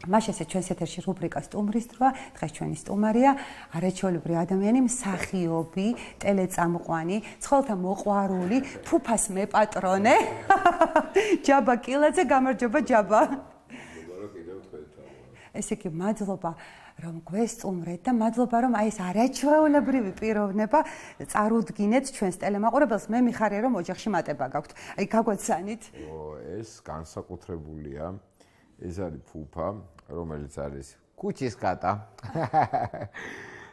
მაშინ ეს ჩვენს ეთერში რუბრიკა სტუმრის დროა. დღეს ჩვენი სტუმარია არაჩვეულებრივი ადამიანი, მსახიობი, ტელეწამყვანი, ცხოველთა მოყვარული, ფუფას მეპატრონე. ჯაბა კილაძე, გამარჯობა ჯაბა. ესე იგი, მადლობა რომ გვესტუმრეთ და მადლობა რომ აი ეს არაჩვეულებრივი პიროვნება წარუდგინეთ ჩვენს ტელემაყურებელს. მე მიხარია რომ ოჯახში მატება გაქვთ. აი გაგვაცანით. ეს განსაკუთრებულია. ეს არის ფუფა, რომელიც არის კუჩის კატა.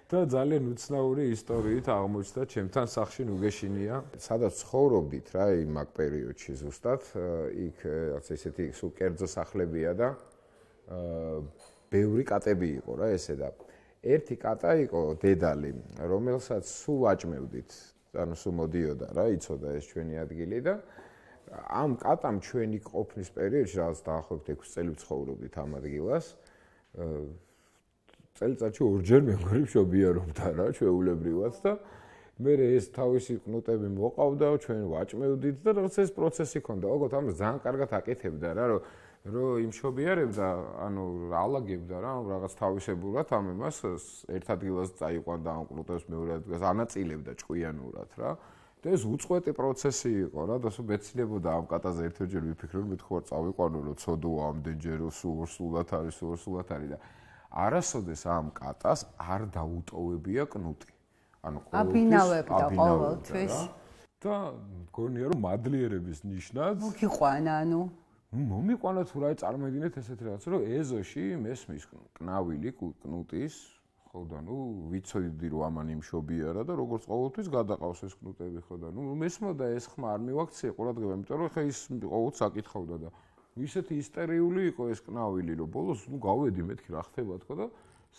და ძალიან უცნაური ისტორიით აღმოჩნდა ჩემთან სახლში ნუგეშინია, სადაც ცხოვრობდით რა იმ აქ პერიოდში ზუსტად. იქ რაც ესეთი სულ კერძო სახლებია და ბევრი კატები იყო რა ესე და ერთი კატა იყო დედალი, რომელსაც სულ ვაჭმევდით. ანუ სულ მოდიოდა რა, იცოდა ეს ჩვენი ადგილი და ამ კატამ ჩვენი ყოფნის პერიოდში რაღაც დაახლოებით 6 წელი ცხოვრობდით ამ ადგილას. წელიწადში ორჯერ მეგობრები შობიარობდა რა ჩვეულებრივად და მე ეს თავისი კნუტები მოყავდა, ჩვენ ვაჭმევდით და რაღაც ეს პროცესი ქონდა. ოღონდ ამას ძალიან კარგად აკეთებდა რა, რომ იმ შობიარებდა, ანუ ალაგებდა რა, რაღაც თავისებურად ამ იმას ერთ ადგილას წაიყვანდა ამ კნუტებს მეორე ადგილას ანაწილებდა ჭკვიანურად რა. და ეს უწყვეტი პროცესი იყო რა და სულ მეცნებოდა ამ კატაზე ერთ-ერთჯერ ვიფიქრე რომ მეთქვა წავიყვანო რომ ცოდოა ამდენჯერ სულსულად არის და არასოდეს ამ კატას არ დაუტოვებია კნუტი. ანუ აბინავებდა ყოველთვის. და მგონია რომ მადლიერების ნიშნად მოგიყვანა ანუ მომიყვანა თუ რა წარმოიდგინეთ ესეთ რაღაც რომ ეზოში მესმის კნავილი კნუტის ხო და ნუ ვიცოდი რომ ამან იმშობიარა და როგორც ყოველთვის გადაყავს ეს კნუტები ხო და ნუ მესმოდა ეს ხმა არ მივაქციე ყურადღება იმიტომ რომ ხა ის ყოველთვის აკითხავდა და ისეთი ისტერიული იყო ეს კნავილი რომ ბოლოს ნუ გავედი მეთქი რა ხდება თქო და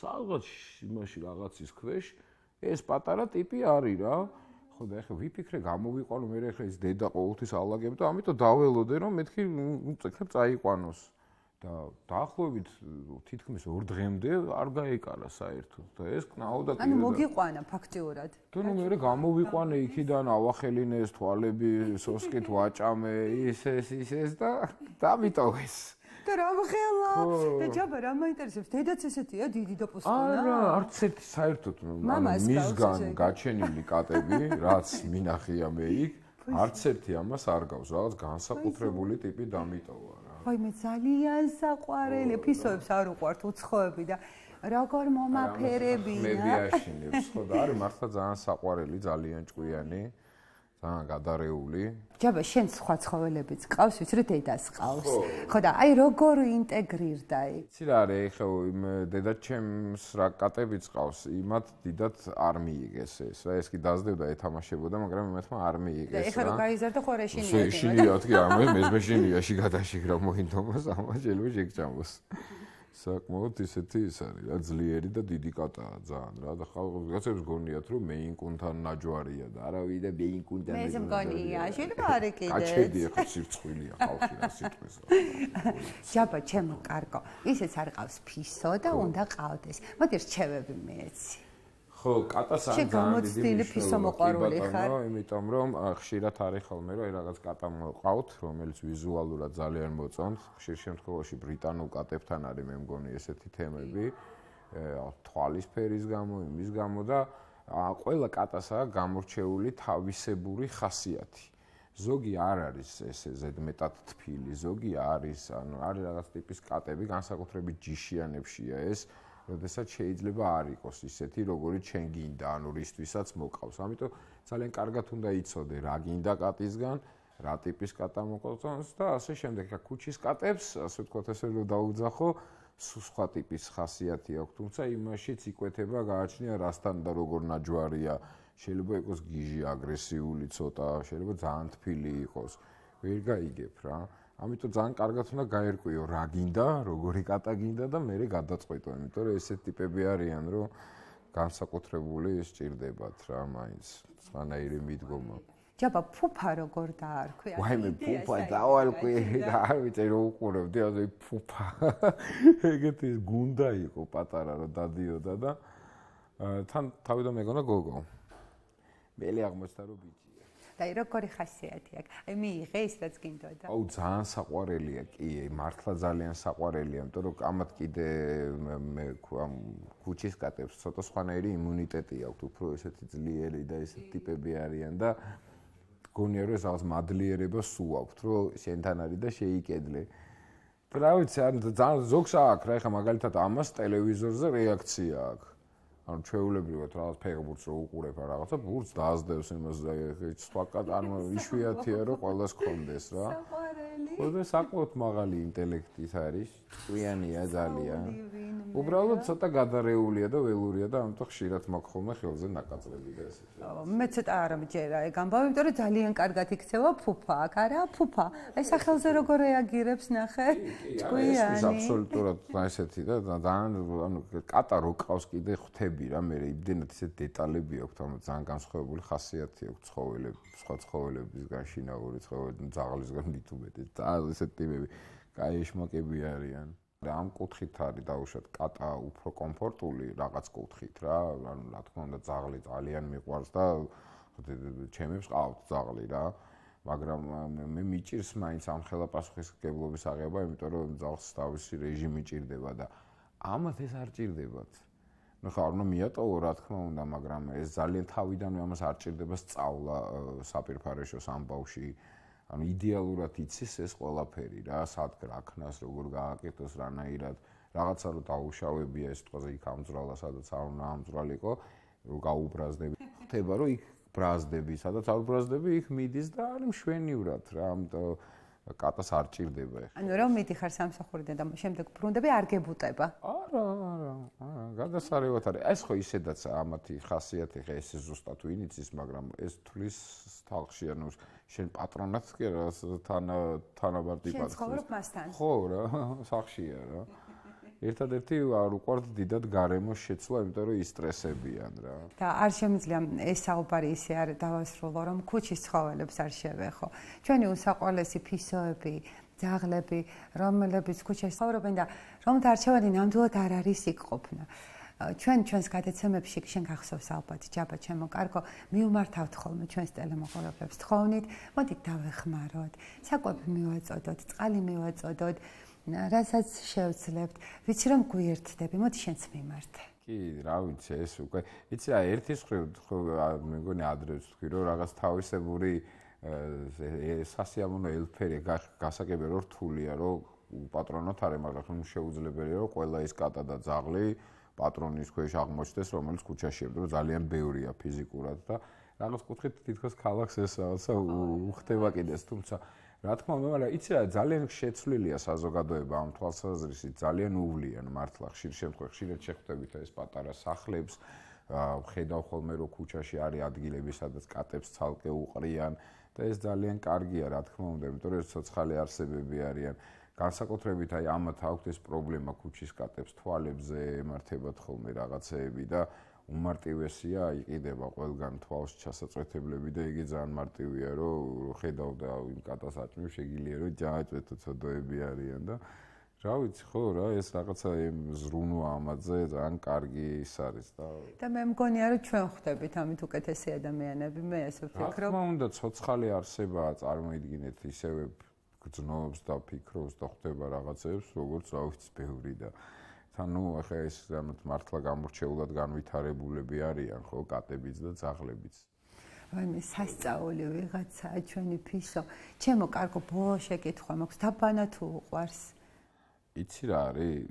სადღაც იმაში რაღაცის ქვეშ ეს პატარა ტიპი არის რა ხო და ეხლა ვიფიქრე გამოვიყვანო მე ეხლა ის დედა ყოველთვის ალაგებდა ამიტომ დაველოდე რომ მეთქი წექნებ წაიყვანოს და დაახლოებით თითქმის 2 დღემდე არ გაეკარა საერთოდ და ეს კნაოდა კიდე ანუ მოგიყვანა ფაქტიურად და ნუ მე გამოვიყვანე იქიდან ავახელინე ეს თვალები სოსკით ვაჭამე ის და დამიტოვეს და რა მხელა და ჯაბა რა მაინტერესებს დედაც ესეთია დიდი და პოსტონა არა არც ერთი საერთოდ მისგან გაჩენილი კატები რაც მინახია მე იქ არც ერთი ამას არ გავს რაღაც განსაკუთრებული ტიპი დამიტოვა რა ვაი მე ძალიან საყვარელი ფისოებს არ უყვართ უცხოები და როგორ მომაფერებინა მე ვიაშინებს ხო და არის მართლა ძალიან საყვარელი ძალიან ჭკვიანი ძალიან გადარეული. ჯაბა შენ სხვა ცხოველებიც ყავს, ვიცი რომ დედას ყავს. ხო და აი როგორ ინტეგრირდა იქ? იცი რა არის, ეხლა იმ დედაჩემს რა კატებიც ყავს, იმათ დიდად არ მიიგეს ეს. რა ეს კი დაძლებდა ეთამაშებოდა, მაგრამ იმათმა არ მიიგეს რა. და ეხლა რომ გაიზარდა ხო რა შინია? შინიათ კი, მე შინიაში გადაშიგრა მოინდომოს, ამა შეიძლება შეგჭამოს. საკმაოდ ისეთი ის არის რა ძლიერი და დიდი კატაა ძალიან რა და ხალხებს გონიათ რომ მეინკუნთან ნაჯვარია და არავინ და მეინკუნთან მე მგონია შეიძლება არის კიდე კაჩედი ხო სირცხვილია ხალხი რა სიტყვის ჯაბა ჩემო კარგო ისეც არ ყავს ფისო და უნდა ყავდეს მოდი რჩევები მეცი ხო კატას ან გამოცდილი ფისო მოყვარული ხარ იმიტომ რომ ხშირად არის ხოლმე რომ რაღაც კატა მოყავთ რომელიც ვიზუალურად ძალიან მოწონთ ხშირ შემთხვევაში ბრიტანულ კატებთან არის მე მგონი ესეთი თემები თვალის ფერის გამო იმის გამო და ყველა კატას აქვს გამორჩეული თავისებური ხასიათი ზოგი არ არის ესე ზედმეტად თბილი ზოგი არის ანუ არის რაღაც ტიპის კატები განსაკუთრებით ჯიშიანებშია ეს როდესაც შეიძლება არ იყოს ისეთი, როგორიც შენ გინდა, ანუ რისთვისაც მოყავს. ამიტომ ძალიან კარგად უნდა იცოდე, რა გინდა კატისგან, რა ტიპის კატა მოყავს და ასე შემდეგ. კუჩის კატებს, ასე ვთქვათ, ესე რომ დაუძახო, სხვა ტიპის ხასიათი აქვს, თუმცა იმაშიც იკვეთება, გააჩნია რასთან და როგორ ნაჯვარია. შეიძლება იყოს გიჟი, აგრესიული ცოტა, შეიძლება ძალიან თბილი იყოს. ვერ გაიგებ რა. ამიტომ ძალიან კარგად უნდა გაერკვიო რა გინდა, როგორი კატა გინდა და მე გადაწყვეტო, იმიტომ რომ ესეთ ტიპები არიან, რომ განსაკუთრებული სჭირდებათ რა, მაინც სხვანაირი მიდგომა. ჯაბა ფუფა როგორ დაარქვი? ვაიმე ფუფა დავალკვი და არ ვიცი რომ უყურებდი, ასე ფუფა. ეგეთი გუნდა იყო პატარა რომ დადიოდა და თან თავიდან მეგონა გოგო. მელი აღმოჩნდა რომ ბიჭია. და როგორი ხასიათი აქვს? აი მიიღე ის რაც გინდოდა. აუ ძალიან საყვარელია კი, მართლა ძალიან საყვარელია, იმიტომ რომ ამათ კიდე მე ქუჩის კატებს ცოტა სხვანაირი იმუნიტეტი აქვთ, უფრო ესეთი ძლიერი და ესეთი ტიპები არიან და გონია რომ ეს რაღაც მადლიერება სულ აქვთ, რომ შენთან არის და შეიკედლე. რა ვიცი, ძალიან ზოგს აქვს რა, ეხლა მაგალითად ამას ტელევიზორზე რეაქცია აქვს. ანუ ჩვეულებრივად რაღაც ფეხბურთს რო უყურებ ან რაღაცა ბურთს დაასდევს იმას და სხვა ანუ იშვიათია რომ ყველას გქონდეს რა. ხო და საკმაოდ მაღალი ინტელექტის არის, ჭკვიანია ძალიან. უბრალოდ ცოტა გადარეულია და ველურია და ამიტომ ხშირად მაქვს ხოლმე ხელზე ნაკაწრები და ესეთ. მე ცოტა არ ამჯერა ეგ ამბავი, იმიტომ რომ ძალიან კარგად იქცევა ფუფა, აქ არა ფუფა. აი სახელზე როგორ რეაგირებს ნახე? ჭკვიანი. ეს აბსოლუტურად ესეთი და ძალიან ანუ კატა რო ყავს კიდე ხვდები რა, მე იმდენად ისეთ დეტალები აქვს, ანუ ძალიან განსხვავებული ხასიათი აქვს ცხოველებს, სხვა ცხოველებისგან, შინაური ცხოველებისგან, ძაღლისგან მithumetes. ძალიან ესეთ ტიპები, კაი ეშმაკები არიან. და ამ კუთხით არის დაუშვათ კატა უფრო კომფორტული რაღაც კუთხით რა, ანუ რა თქმა უნდა ძაღლი ძალიან მიყვარს და ჩემებს ყავთ ძაღლი რა, მაგრამ მე მიჭირს მაინც ამ ხელა პასუხისმგებლობის აღება, იმიტომ რომ ძაღლს თავისი რეჟიმი ჭირდება და ამათ ეს არ ჭირდებათ. ნუ ხარ უნდა მიატოვო რა თქმა უნდა, მაგრამ ეს ძალიან თავიდანვე ამას არ ჭირდება სწავლა საპირფარეშოს ამბავში. ანუ იდეალურად იცის ეს ყველაფერი რა, სად გაქნას, როგორ გააკეთოს, რანაირად, რაღაცა რო დაუშავებია ეს თვალზე იქ ამძვრალა, სადაც არ უნდა ამძვრალიყო, რო გაუბრაზდები. ხდება რომ იქ ბრაზდები, სადაც არ ბრაზდები, იქ მიდის და არის მშვენივრად რა, ამიტომ კატას არ ჭირდება ეხლა. ანუ რომ მიდიხარ სამსახურიდან და შემდეგ ბრუნდები არ გებუტება? არა, გადასარევად არის. ეს ხო ისედაც ამათი ხასიათი ხა ეს ზუსტად ვინ იცის, მაგრამ ეს თulis თალხში ანუ შენ პატრონაც კი რა თანაბარ ტიპად. შენ ცხოვრობ მასთან? ხო რა, სახშია რა. ერთადერთი არ უყვართ დიდად გარემოს შეცვლა, იმიტომ რომ ისტრესებიან რა. და არ შემიძლია ეს საუბარი ისე არ დავასრულო, რომ ქუჩის ცხოველებს არ შევეხო. ჩვენი უსაყვარლესი ფისოები, ძაღლები, რომლებიც ქუჩაში ცხოვრობენ და რომთ არჩევანი ნამდვილად არ არის იქ ყოფნა. ჩვენს გადაცემებში შენ გახსოვს ალბათ, ჯაბა ჩემო კარგო, მივმართავთ ხოლმე ჩვენს ტელემოყურებლებს თხოვნით, მოდით დავეხმაროთ, საკვები მივაწოდოთ, წყალი მივაწოდოთ. რასაც შევძლებთ, ვიცი რომ გვიერთდები, მოდი შენც მიმართე. კი, რა ვიცი, ეს უკვე, იცი რა, ერთის ხო მე მგონი ადრე ვთქვი, რომ რაღაც თავისებური სასიამოვნო ელფერი გასაგები რომ რთულია, რომ პატრონოთ არის, მაგრამ შეუძლებელია რომ ყველა ის კატა და ძაღლი პატრონის ქვეშ აღმოჩნდეს, რომელიც ქუჩაშია, რომ ძალიან ბევრია ფიზიკურად და რაღაც კუთხით თითქოს ქალაქს ეს რაღაცა უხდება კიდეს, თუმცა რა თქმა უნდა, მაგრამ იცი რა, ძალიან შეცვლილია საზოგადოება ამ თვალსაზრისით, ძალიან უვლიან მართლა ხშირ შემთხვევაში ხშირად შეხვდებით ეს პატარა სახლებს, ხედავ ხოლმე რომ ქუჩაში არის ადგილები, სადაც კატებს ცალკე უყრიან და ეს ძალიან კარგია, რა თქმა უნდა, იმიტომ რომ ცოცხალი არსებები არიან. განსაკუთრებით აი ამათ აქვთ ეს პრობლემა ქუჩის კატებს თვალებზე ემართებათ ხოლმე რაღაცეები და უმარტივესია იყიდება ყველგან თვალს ჩასაწვეთებლები და იგი ძალიან მარტივია რომ ხედავ და იმ კატას აჭმევ შეგიძლია რომ ჯაჭვეთო ცოდოები არიან და რა ვიცი ხო რა ეს რაღაცა იმ ზრუნვა ამაზე ძალიან კარგი ის არის და მე მგონია რომ ჩვენ ხვდებით ამით უკეთესი ადამიანები მე ესე ვფიქრობ. რა თქმა უნდა ცოცხალი არსებაა წარმოიდგინეთ ისევე გრძნობს და ფიქრობს და ხვდება რაღაცებს როგორც რა ვიცი ბევრი და ანუ ახლა ეს მართლა გამორჩეულად განვითარებულები არიან ხო კატებიც და ძაღლებიც. ვაიმე სასწაული ვიღაცაა ჩვენი ფისო. ჩემო კარგო ბოლო შეკითხვა მაქვს, დაბანა თუ უყვარს? იცი რა არის?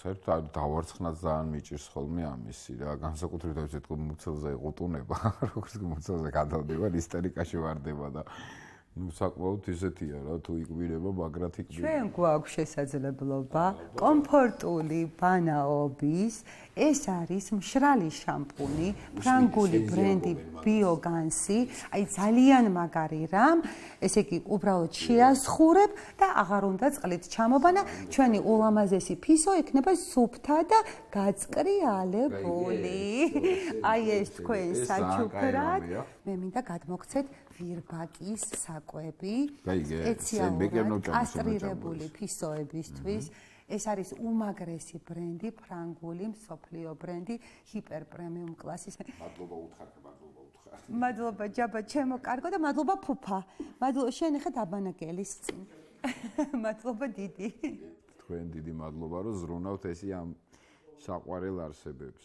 საერთოდ დავარცხნაც ძალიან მიჭირს ხოლმე ამისი რა, განსაკუთრებით ეს თქო მუცელზე იყუტუნება, როგორც მუცელზე გადავდივარ, ისტერიკაში ვარდება და ну საკმაოდ ისეთია რა თუ იკვირება მაგრად იკვირება. ჩვენ გვაქვს შესაძლებლობა კომფორტული ბანაობის, ეს არის მშრალი შამპუნი, ფრანგული ბრენდი ბიოგანსი, აი ძალიან მაგარი რამ, ესე იგი უბრალოდ შეაზღურებ და აღარ უნდა წყლით ჩამობანა, ჩვენი ულამაზესი ფისო იქნება სუფთა და გაწკრიალებული. აი ეს თქვენ საჩუქრად, მე მინდა გადმოგცეთ ვირბაკის საკვები, სპეციალურად კასტრირებული ფისოებისთვის. ეს არის უმაგრესი ბრენდი, ფრანგული მსოფლიო ბრენდი, ჰიპერ პრემიუმ კლასის. მადლობა უთხარ. მადლობა ჯაბა ჩემო კარგო და მადლობა ფუფა. მადლობა შენ ხე დაბანაკელის წინ. მადლობა დიდი. თქვენ დიდი მადლობა რომ ზრუნავთ ესე ამ საყვარელ არსებებს.